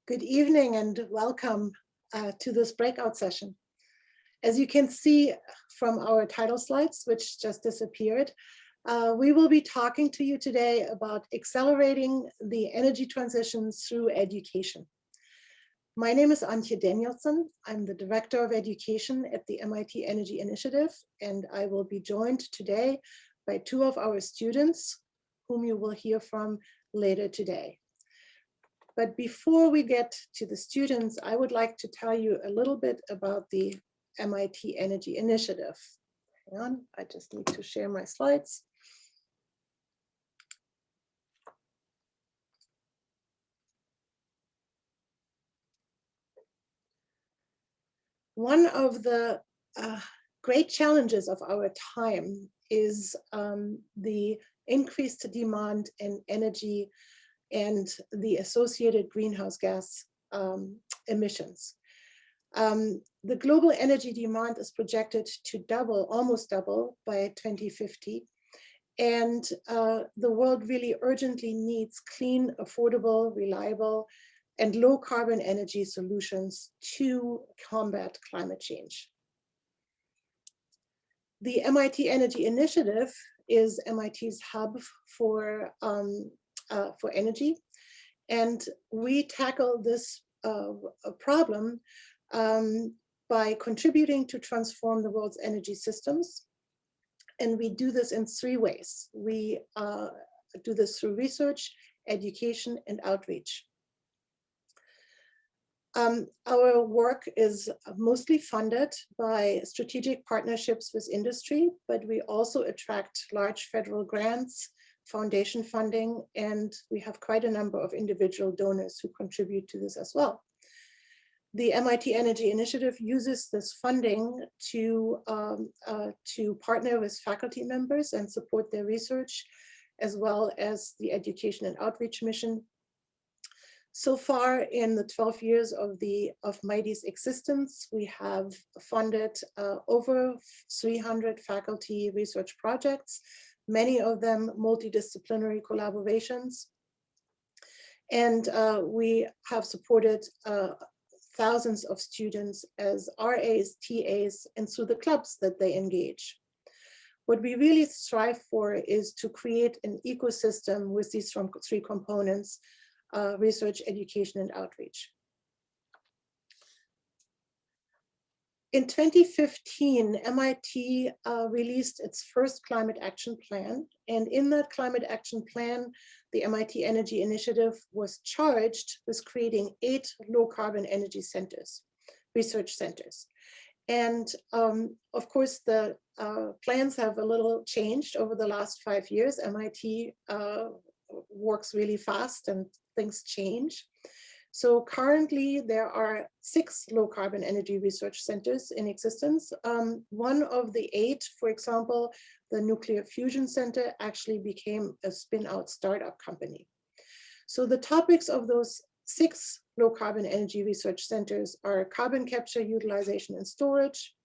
Good evening and welcome to this breakout session. As you can see from our title slides, which just disappeared, we will be talking to you today about accelerating the energy transition through education. My name is Antje Danielson. I'm the Director of Education at the MIT Energy Initiative, and I will be joined today by two of our students, whom you will hear from later today. But before we get to the students, I would like to tell you a little bit about the MIT Energy Initiative. Hang on, I just need to share my slides. One of the great challenges of our time is the increased demand in energy and the associated greenhouse gas emissions. The global energy demand is projected to double, almost double by 2050. And the world really urgently needs clean, affordable, reliable, and low carbon energy solutions to combat climate change. The MIT Energy Initiative is MIT's hub for energy. And we tackle this problem by contributing to transform the world's energy systems. And we do this in three ways. We do this through research, education, and outreach. Our work is mostly funded by strategic partnerships with industry, but we also attract large federal grants, foundation funding, and we have quite a number of individual donors who contribute to this as well. The MIT Energy Initiative uses this funding to partner with faculty members and support their research, as well as the education and outreach mission. So far, in the 12 years of MIT's existence, we have funded over 300 faculty research projects, many of them multidisciplinary collaborations. And we have supported thousands of students as RAs, TAs, and through the clubs that they engage. What we really strive for is to create an ecosystem with these three components: research, education, and outreach. In 2015, MIT released its first climate action plan. And in that climate action plan, the MIT Energy Initiative was charged with creating 8 low carbon energy centers, research centers. And of course, the plans have a little changed over the last 5 years. MIT works really fast and things change. So currently there are 6 low carbon energy research centers in existence. One of the 8, for example, the Nuclear Fusion Center, actually became a spin-out startup company. So the topics of those 6 low carbon energy research centers are carbon capture, utilization, and storage,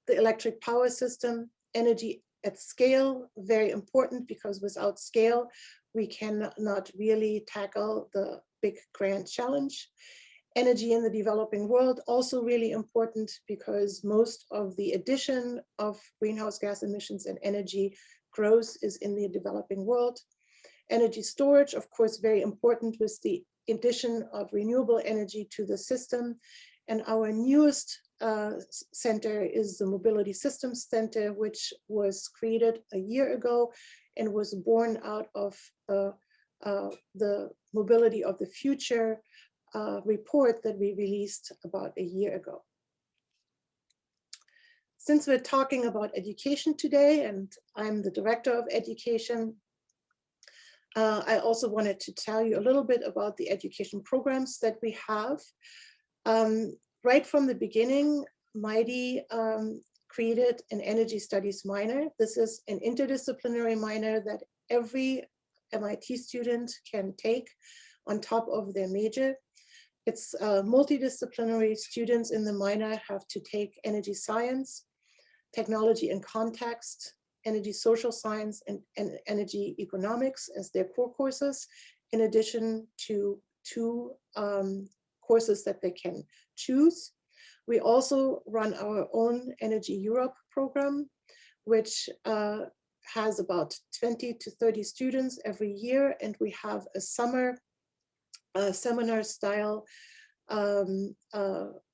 the electric power system, energy at scale, very important because without scale, we cannot really tackle the big grand challenge. Energy in the developing world, also really important because most of the addition of greenhouse gas emissions and energy growth is in the developing world. Energy storage, of course, very important with the addition of renewable energy to the system. And our newest center is the Mobility Systems Center, which was created a year ago and was born out of the Mobility of the Future report that we released about a year ago. Since we're talking about education today, and I'm the Director of Education, I also wanted to tell you a little bit about the education programs that we have. Right from the beginning, MIT created an energy studies minor. This is an interdisciplinary minor that every MIT student can take on top of their major. It's multidisciplinary. Students in the minor have to take energy science, technology and context, energy social science, and energy economics as their core courses, in addition to two courses that they can choose. We also run our own Energy Europe program, which has about 20 to 30 students every year. And we have a summer seminar style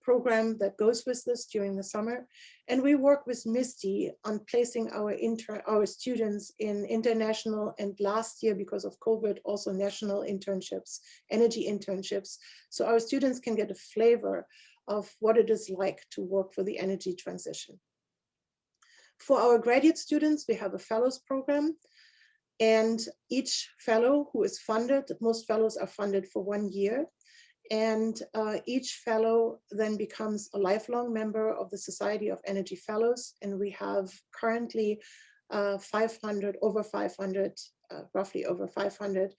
program that goes with this during the summer. And we work with Misty on placing our students in international, and last year, because of COVID, also national internships, energy internships. So our students can get a flavor of what it is like to work for the energy transition. For our graduate students, we have a fellows program, and each fellow who is funded, most fellows are funded for 1 year, and each fellow then becomes a lifelong member of the Society of Energy Fellows. And we have currently 500, over 500, roughly over 500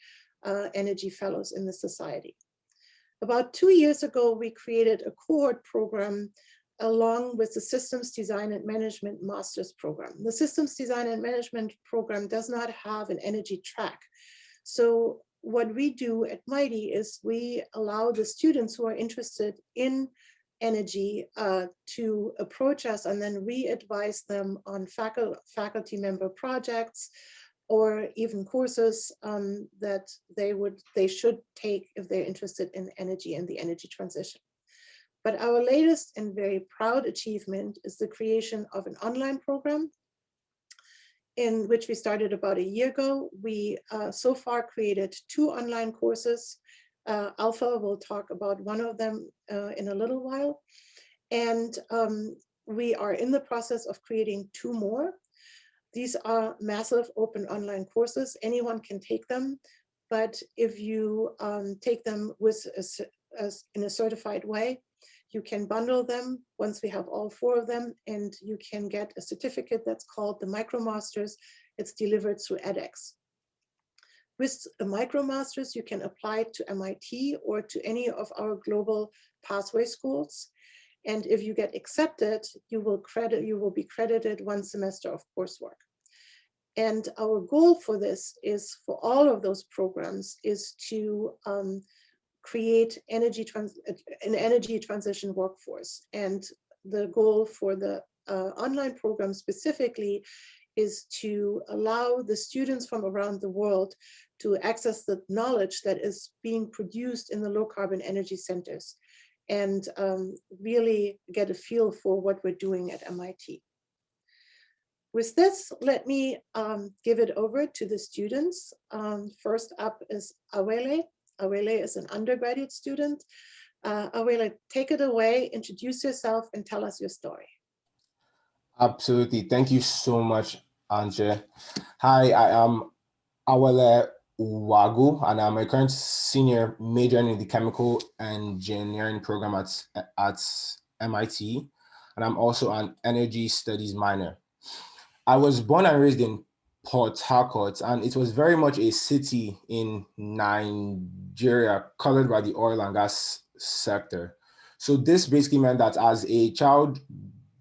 energy fellows in the society. About 2 years ago, we created a cohort program along with the Systems Design and Management Master's Program. The Systems Design and Management Program does not have an energy track. So what we do at Mighty is we allow the students who are interested in energy to approach us, and then we advise them on faculty member projects or even courses that they should take if they're interested in energy and the energy transition. But our latest and very proud achievement is the creation of an online program, in which we started about a year ago. We so far created 2 online courses. Alpha will talk about one of them in a little while. And we are in the process of creating 2 more. These are massive open online courses. Anyone can take them. But if you take them in a certified way, you can bundle them once we have all 4 of them, and you can get a certificate that's called the MicroMasters. It's delivered through edX. With a MicroMasters, you can apply to MIT or to any of our global pathway schools. And if you get accepted, you will be credited 1 semester of coursework. And our goal for this is, for all of those programs, is to create an energy transition workforce. And the goal for the online program specifically is to allow the students from around the world to access the knowledge that is being produced in the low carbon energy centers, and really get a feel for what we're doing at MIT. With this, let me give it over to the students. First up is Awele. Awele is an undergraduate student. Awele, take it away, introduce yourself and tell us your story. Absolutely. Thank you so much, Anje. Hi, I am Awele Wagu, and I'm a current senior majoring in the chemical engineering program at MIT, and I'm also an energy studies minor. I was born and raised in Port Harcourt, and it was very much a city in Nigeria colored by the oil and gas sector. So this basically meant that as a child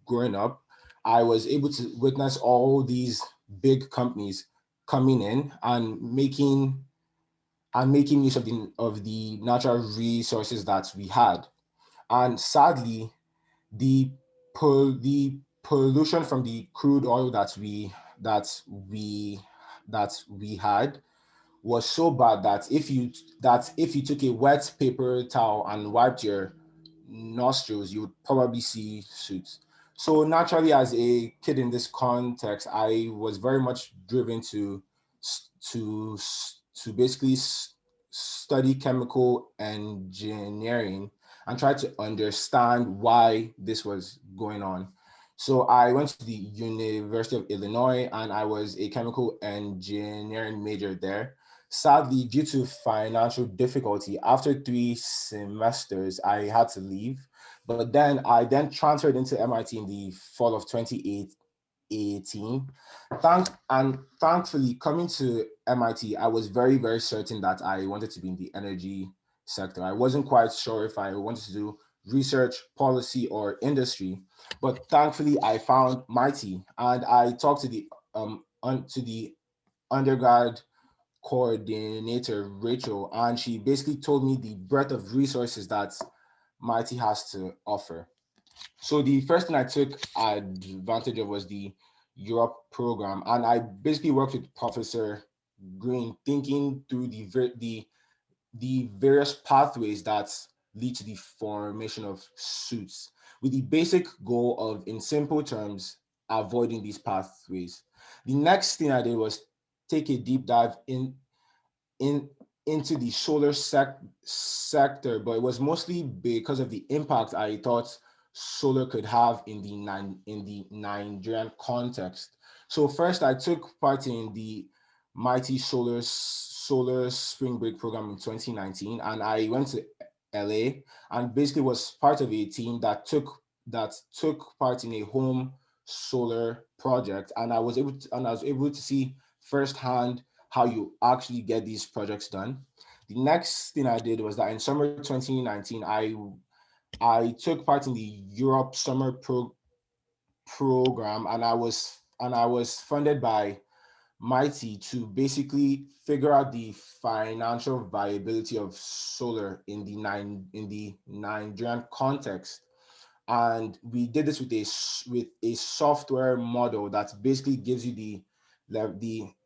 growing up, I was able to witness all these big companies coming in and making use of the natural resources that we had. And sadly, the pollution from the crude oil that we had was so bad that if you took a wet paper towel and wiped your nostrils, you would probably see soot. So naturally, as a kid in this context, I was very much driven to basically study chemical engineering and try to understand why this was going on. So I went to the University of Illinois, and I was a chemical engineering major there. Sadly, due to financial difficulty, after 3 semesters, I had to leave. But then I transferred into MIT in the fall of 2018. Thankfully, coming to MIT, I was very, very certain that I wanted to be in the energy sector. I wasn't quite sure if I wanted to do research, policy, or industry, but thankfully I found Mighty, and I talked to the undergrad coordinator, Rachel, and she basically told me the breadth of resources that MIT has to offer. So the first thing I took advantage of was the Europe program, and I basically worked with Professor Green, thinking through the various pathways that lead to the formation of suits, with the basic goal of, in simple terms, avoiding these pathways. The next thing I did was take a deep dive in into the solar sector, but it was mostly because of the impact I thought solar could have in the Nigerian context. So first, I took part in the Mighty Solar Spring Break program in 2019, and I went to LA and basically was part of a team that took part in a home solar project, and I was able to see firsthand how you actually get these projects done. The next thing I did was that in summer 2019, I took part in the Europe Summer program, and I was funded by Mighty to basically figure out the financial viability of solar in the Nigerian context. And we did this with a software model that basically gives you the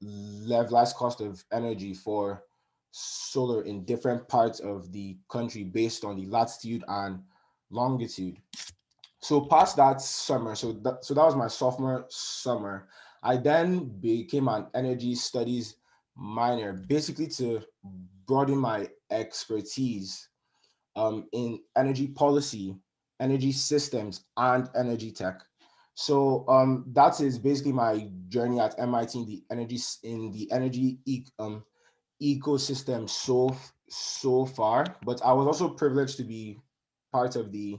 levelized cost of energy for solar in different parts of the country based on the latitude and longitude. So past that summer, so that was my sophomore summer. I then became an energy studies minor, basically to broaden my expertise in energy policy, energy systems, and energy tech. So that is basically my journey at MIT in the energy ecosystem so far. But I was also privileged to be part of the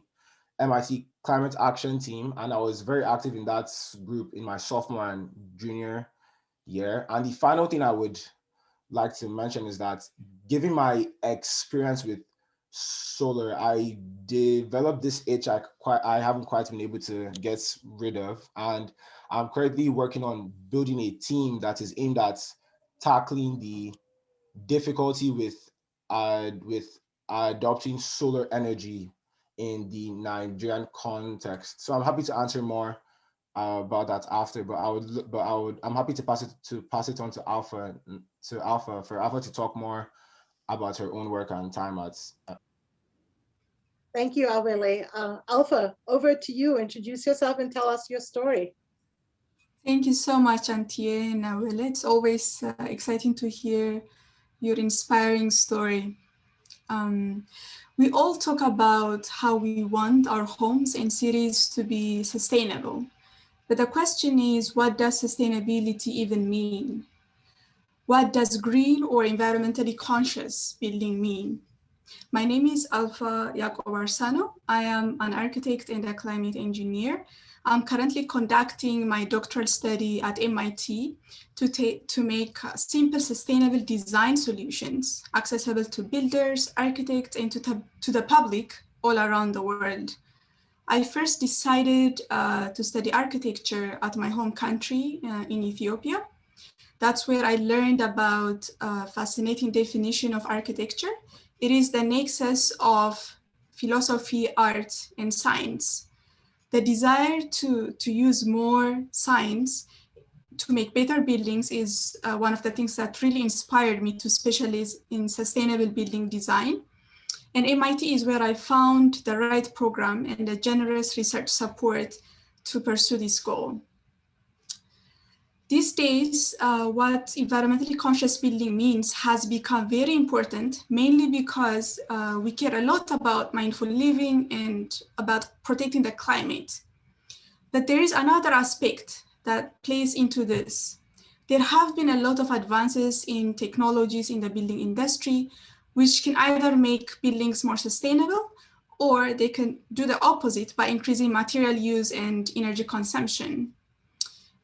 MIT Climate Action Team, and I was very active in that group in my sophomore and junior year. And the final thing I would like to mention is that, given my experience with solar, I developed this itch I haven't quite been able to get rid of, and I'm currently working on building a team that is aimed at tackling the difficulty with adopting solar energy in the Nigerian context. So I'm happy to answer more about that after, I'm happy to pass it on to Alpha for Alpha to talk more about her own work and time at. Thank you, Awele. Alpha, over to you. Introduce yourself and tell us your story. Thank you so much, Antie and Awele. It's always exciting to hear your inspiring story. We all talk about how we want our homes and cities to be sustainable. But the question is, what does sustainability even mean? What does green or environmentally conscious building mean? My name is Alpha Jacob Arsano. I am an architect and a climate engineer. I'm currently conducting my doctoral study at MIT to make simple sustainable design solutions accessible to builders, architects, and to the public all around the world. I first decided to study architecture at my home country in Ethiopia. That's where I learned about a fascinating definition of architecture. It is the nexus of philosophy, art, and science. The desire to use more science to make better buildings is one of the things that really inspired me to specialize in sustainable building design. And MIT is where I found the right program and the generous research support to pursue this goal. These days, what environmentally conscious building means has become very important, mainly because we care a lot about mindful living and about protecting the climate. But there is another aspect that plays into this. There have been a lot of advances in technologies in the building industry, which can either make buildings more sustainable, or they can do the opposite by increasing material use and energy consumption.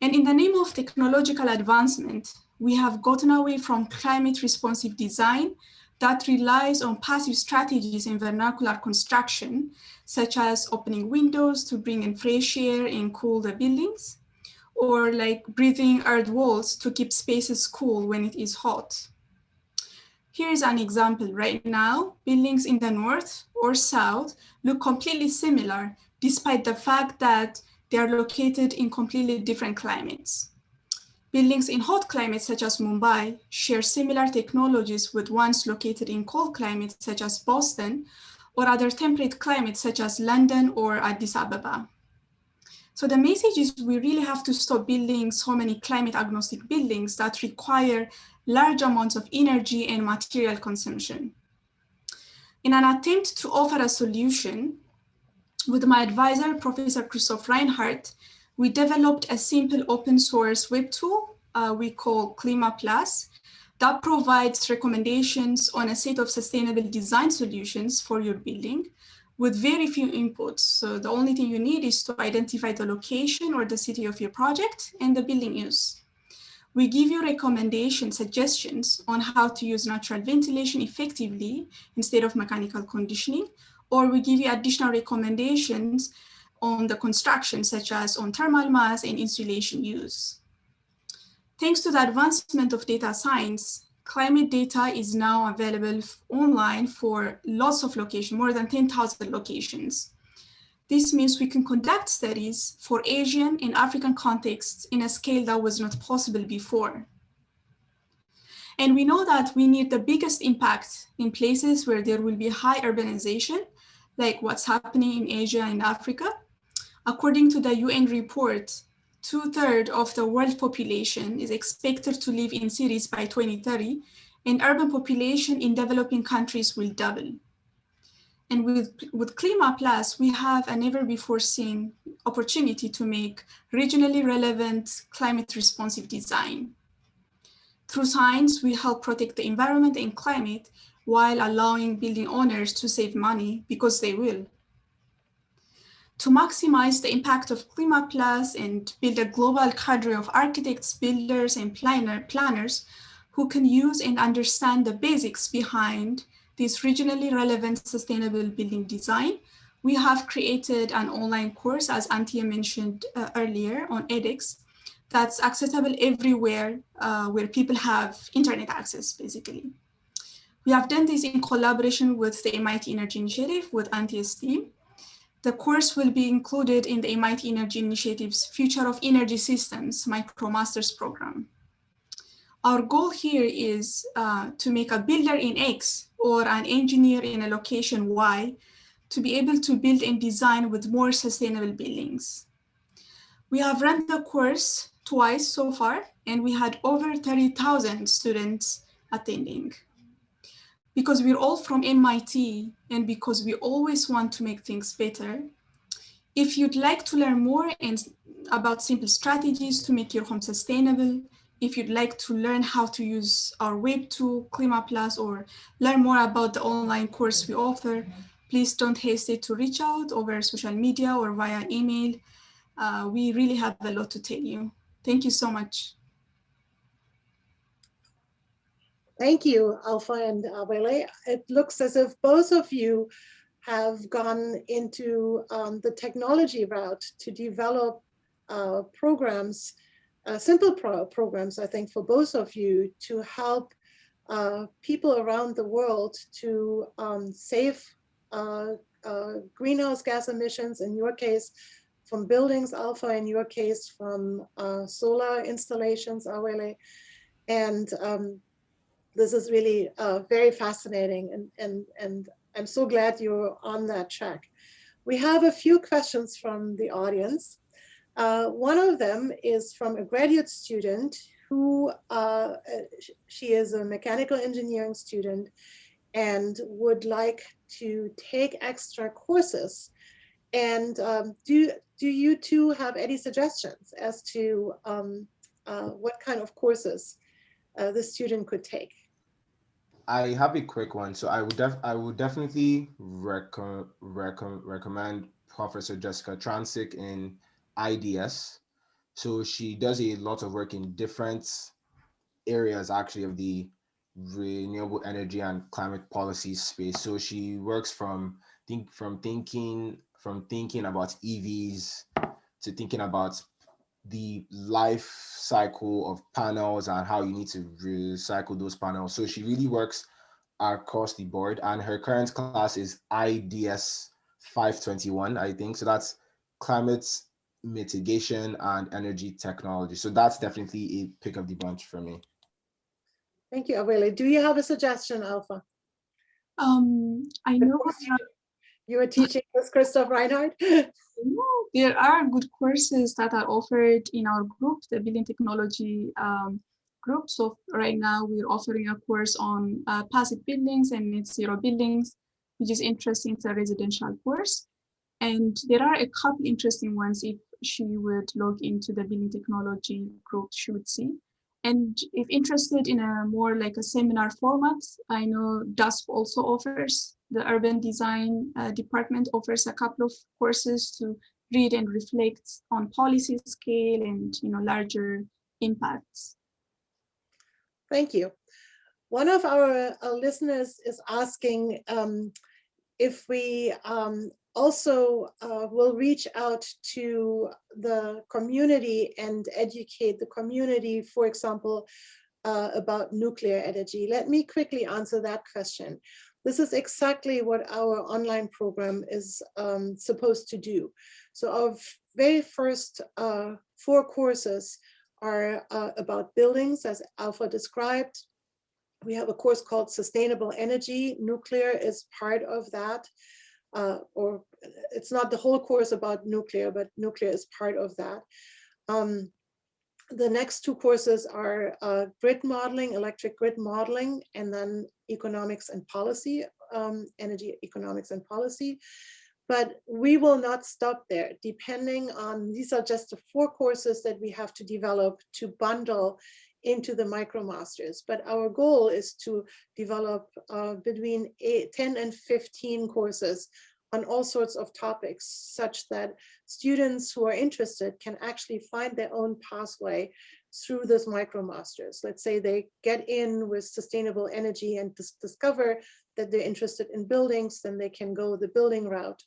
And in the name of technological advancement, we have gotten away from climate responsive design that relies on passive strategies in vernacular construction, such as opening windows to bring in fresh air and cool the buildings, or like breathing earth walls to keep spaces cool when it is hot. Here is an example. Right now, buildings in the north or south look completely similar, despite the fact that they are located in completely different climates. Buildings in hot climates such as Mumbai share similar technologies with ones located in cold climates such as Boston, or other temperate climates such as London or Addis Ababa. So the message is we really have to stop building so many climate agnostic buildings that require large amounts of energy and material consumption. In an attempt to offer a solution, with my advisor, Professor Christoph Reinhardt, we developed a simple open source web tool we call Klima Plus that provides recommendations on a set of sustainable design solutions for your building with very few inputs. So the only thing you need is to identify the location or the city of your project and the building use. We give you suggestions on how to use natural ventilation effectively instead of mechanical conditioning, or we give you additional recommendations on the construction, such as on thermal mass and insulation use. Thanks to the advancement of data science, climate data is now available online for lots of locations, more than 10,000 locations. This means we can conduct studies for Asian and African contexts in a scale that was not possible before. And we know that we need the biggest impact in places where there will be high urbanization, like what's happening in Asia and Africa. According to the UN report, 2/3 of the world population is expected to live in cities by 2030, and urban population in developing countries will double. And with Klima Plus, we have a never before seen opportunity to make regionally relevant climate responsive design. Through science, we help protect the environment and climate while allowing building owners to save money, because they will. To maximize the impact of Klima Plus and build a global cadre of architects, builders, and planners who can use and understand the basics behind this regionally relevant sustainable building design, we have created an online course, as Antje mentioned earlier, on edX, that's accessible everywhere where people have internet access, basically. We have done this in collaboration with the MIT Energy Initiative with Antje's team. The course will be included in the MIT Energy Initiative's Future of Energy Systems MicroMasters program. Our goal here is to make a builder in X or an engineer in a location Y to be able to build and design with more sustainable buildings. We have run the course twice so far, and we had over 30,000 students attending. Because we're all from MIT and because we always want to make things better, if you'd like to learn more about simple strategies to make your home sustainable, if you'd like to learn how to use our web tool, Klima Plus, or learn more about the online course we offer, please don't hesitate to reach out over social media or via email. We really have a lot to tell you. Thank you so much. Thank you, Alpha and Awele. It looks as if both of you have gone into the technology route to develop programs, simple programs, I think, for both of you to help people around the world to save greenhouse gas emissions, in your case, from buildings, Alpha, in your case, from solar installations, Awele. And this is really very fascinating, and I'm so glad you're on that track. We have a few questions from the audience. One of them is from a graduate student who, she is a mechanical engineering student and would like to take extra courses. And do you two have any suggestions as to what kind of courses the student could take? I have a quick one. So I would definitely recommend Professor Jessica Transick in IDS. So she does a lot of work in different areas actually of the renewable energy and climate policy space. So she works from thinking about EVs to thinking about the life cycle of panels and how you need to recycle those panels. So she really works across the board, and her current class is IDS 521, I think. So that's climate mitigation and energy technology. So that's definitely a pick of the bunch for me. Thank you, Awele. Do you have a suggestion, Alpha? I know You were teaching with Christoph Reinhardt? there are good courses that are offered in our group, the Building Technology group. So right now we're offering a course on passive buildings and net zero buildings, which is interesting. It's a residential course. And there are a couple interesting ones. If she would log into the Building Technology group, she would see. And if interested in a more like a seminar format, I know DUSP also offers, the urban design department offers a couple of courses to read and reflect on policy scale and larger impacts. Thank you. One of our listeners is asking if we also will reach out to the community and educate the community, for example, about nuclear energy. Let me quickly answer that question. This is exactly what our online program is supposed to do. So our very first 4 courses are about buildings, as Alpha described. We have a course called Sustainable Energy. Nuclear is part of that. Or it's not the whole course about nuclear, but nuclear is part of that. The next 2 courses are grid modeling, electric grid modeling, and then economics and policy, energy economics and policy. But we will not stop there. Depending on, these are just the 4 courses that we have to develop to bundle into the MicroMasters. But our goal is to develop between 10 and 15 courses on all sorts of topics, such that students who are interested can actually find their own pathway through this MicroMasters. Let's say they get in with sustainable energy and discover that they're interested in buildings, then they can go the building route.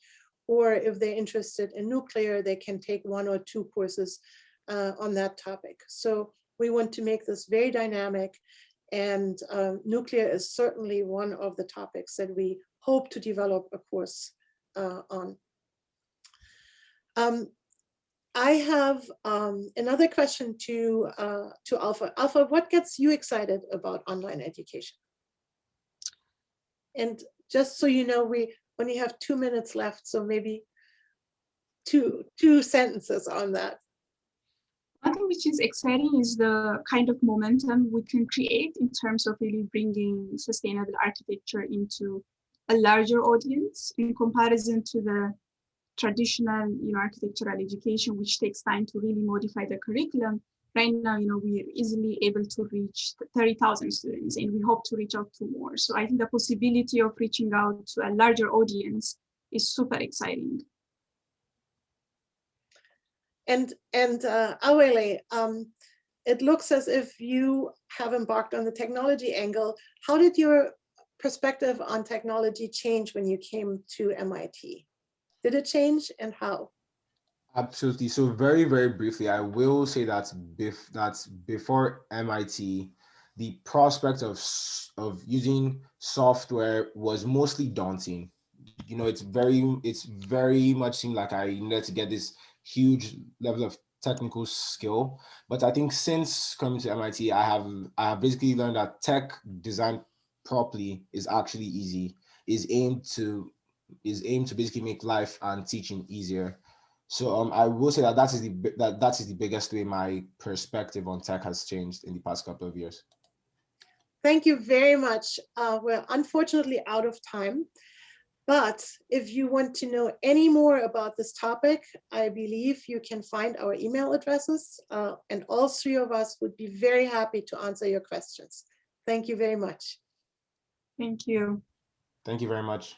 Or if they're interested in nuclear, they can take 1 or 2 courses on that topic. So we want to make this very dynamic, and nuclear is certainly one of the topics that we hope to develop a course on. I have another question to Alpha. Alpha, what gets you excited about online education? And just so you know, we only have 2 minutes left, so maybe two sentences on that. One thing which is exciting is the kind of momentum we can create in terms of really bringing sustainable architecture into a larger audience in comparison to the traditional, architectural education, which takes time to really modify the curriculum. Right now, we are easily able to reach 30,000 students, and we hope to reach out to more. So I think the possibility of reaching out to a larger audience is super exciting. And Awele, it looks as if you have embarked on the technology angle. How did your perspective on technology change when you came to MIT? Did it change, and how? Absolutely. So very, very briefly, I will say that before MIT, the prospect of using software was mostly daunting. It's very much seemed like I needed to get this huge level of technical skill. But I think since coming to MIT, I have basically learned that tech design properly is actually easy, is aimed to basically make life and teaching easier. So I will say that that is the biggest way my perspective on tech has changed in the past couple of years. Thank you very much. We're unfortunately out of time, but if you want to know any more about this topic, I believe you can find our email addresses, and all 3 of us would be very happy to answer your questions. Thank you very much. Thank you. Thank you very much.